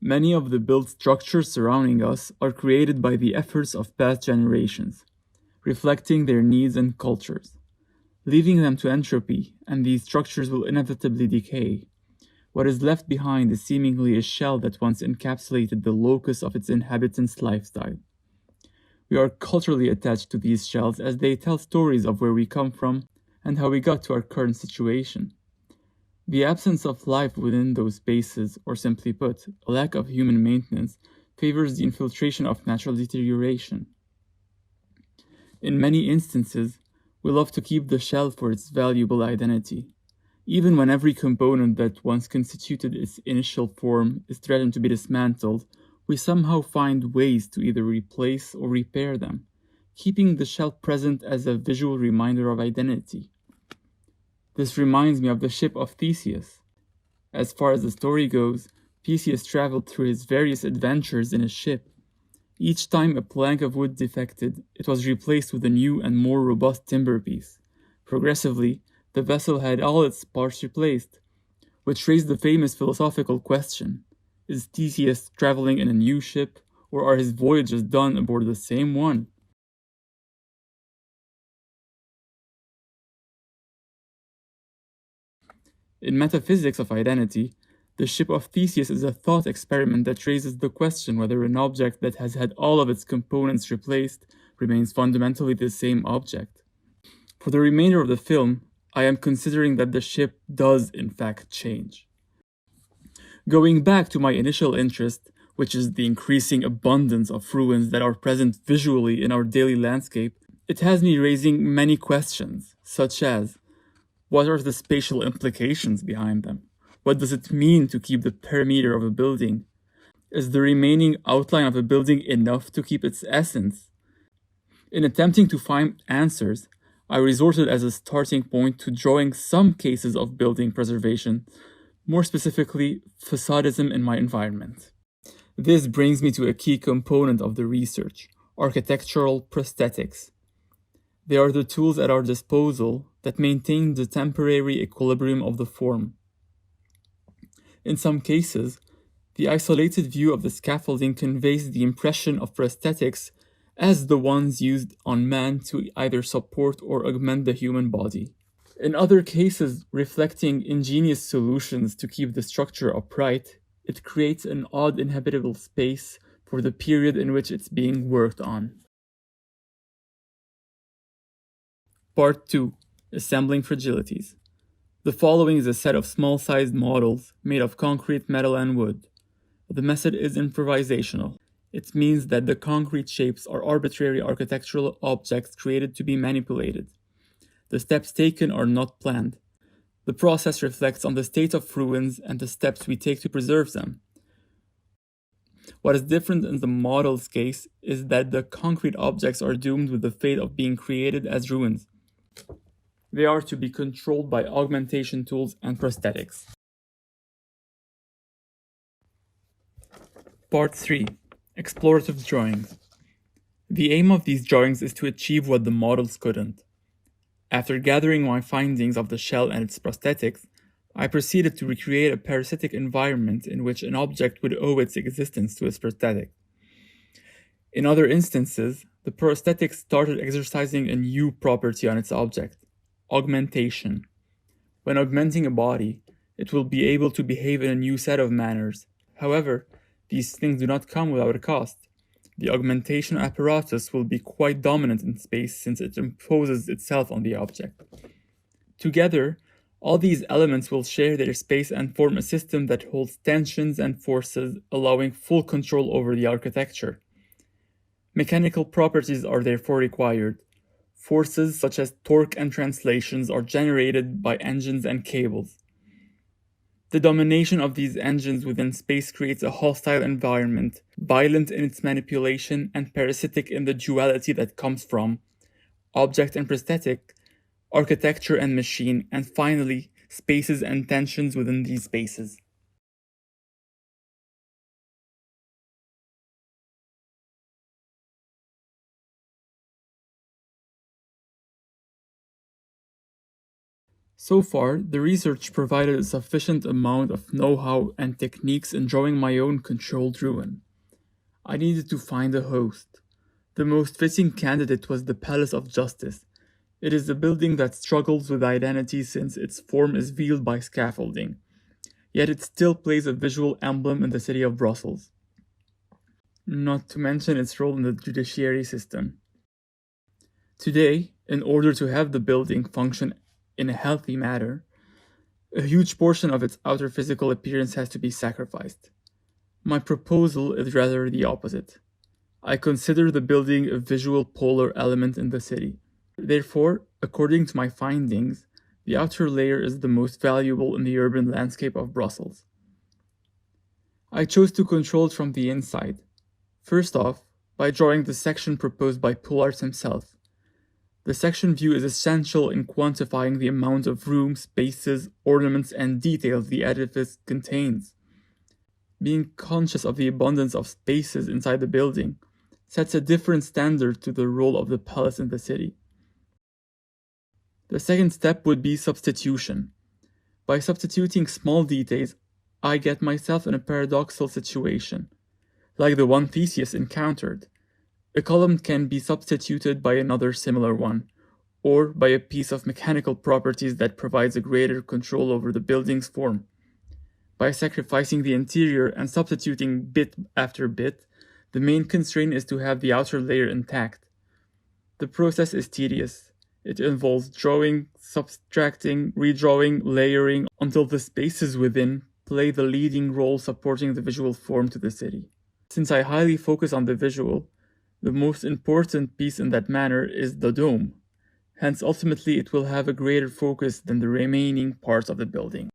Many of the built structures surrounding us are created by the efforts of past generations, reflecting their needs and cultures. Leaving them to entropy, and these structures will inevitably decay. What is left behind is seemingly a shell that once encapsulated the locus of its inhabitants' lifestyle. We are culturally attached to these shells as they tell stories of where we come from and how we got to our current situation. The absence of life within those spaces, or simply put, a lack of human maintenance, favors the infiltration of natural deterioration. In many instances, we love to keep the shell for its valuable identity. Even when every component that once constituted its initial form is threatened to be dismantled, we somehow find ways to either replace or repair them, keeping the shell present as a visual reminder of identity. This reminds me of the ship of Theseus. As far as the story goes, Theseus traveled through his various adventures in a ship. Each time a plank of wood defected, it was replaced with a new and more robust timber piece. Progressively, the vessel had all its parts replaced, which raised the famous philosophical question: is Theseus traveling in a new ship, or are his voyages done aboard the same one? In metaphysics of identity, the ship of Theseus is a thought experiment that raises the question whether an object that has had all of its components replaced remains fundamentally the same object. For the remainder of the film, I am considering that the ship does in fact change. Going back to my initial interest, which is the increasing abundance of ruins that are present visually in our daily landscape, it has me raising many questions, such as: what are the spatial implications behind them? What does it mean to keep the perimeter of a building? Is the remaining outline of a building enough to keep its essence? In attempting to find answers, I resorted as a starting point to drawing some cases of building preservation, more specifically, facadism in my environment. This brings me to a key component of the research: architectural prosthetics. They are the tools at our disposal that maintain the temporary equilibrium of the form. In some cases, the isolated view of the scaffolding conveys the impression of prosthetics as the ones used on man to either support or augment the human body. In other cases, reflecting ingenious solutions to keep the structure upright, it creates an odd inhabitable space for the period in which it's being worked on. Part 2: Assembling Fragilities. The following is a set of small-sized models made of concrete, metal, and wood. The method is improvisational. It means that the concrete shapes are arbitrary architectural objects created to be manipulated. The steps taken are not planned. The process reflects on the state of ruins and the steps we take to preserve them. What is different in the model's case is that the concrete objects are doomed with the fate of being created as ruins. They are to be controlled by augmentation tools and prosthetics. Part 3: Explorative Drawings. The aim of these drawings is to achieve what the models couldn't. After gathering my findings of the shell and its prosthetics, I proceeded to recreate a parasitic environment in which an object would owe its existence to its prosthetic. In other instances, the prosthetic started exercising a new property on its object: augmentation. When augmenting a body, it will be able to behave in a new set of manners. However, these things do not come without a cost. The augmentation apparatus will be quite dominant in space since it imposes itself on the object. Together, all these elements will share their space and form a system that holds tensions and forces, allowing full control over the architecture. Mechanical properties are therefore required. Forces such as torque and translations are generated by engines and cables. The domination of these engines within space creates a hostile environment, violent in its manipulation and parasitic in the duality that comes from object and prosthetic, architecture and machine, and finally, spaces and tensions within these spaces. So far, the research provided a sufficient amount of know-how and techniques in drawing my own controlled ruin. I needed to find a host. The most fitting candidate was the Palace of Justice. It is a building that struggles with identity since its form is veiled by scaffolding, yet it still plays a visual emblem in the city of Brussels. Not to mention its role in the judiciary system. Today, in order to have the building function in a healthy manner, a huge portion of its outer physical appearance has to be sacrificed. My proposal is rather the opposite. I consider the building a visual polar element in the city. Therefore, according to my findings, the outer layer is the most valuable in the urban landscape of Brussels. I chose to control it from the inside. First off, by drawing the section proposed by Pullaert himself. The section view is essential in quantifying the amount of room, spaces, ornaments, and details the edifice contains. Being conscious of the abundance of spaces inside the building sets a different standard to the role of the palace in the city. The second step would be substitution. By substituting small details, I get myself in a paradoxical situation, like the one Theseus encountered. A column can be substituted by another similar one, or by a piece of mechanical properties that provides a greater control over the building's form. By sacrificing the interior and substituting bit after bit, the main constraint is to have the outer layer intact. The process is tedious. It involves drawing, subtracting, redrawing, layering, until the spaces within play the leading role supporting the visual form to the city. Since I highly focus on the visual, the most important piece in that manner is the dome. Hence, ultimately, it will have a greater focus than the remaining parts of the building.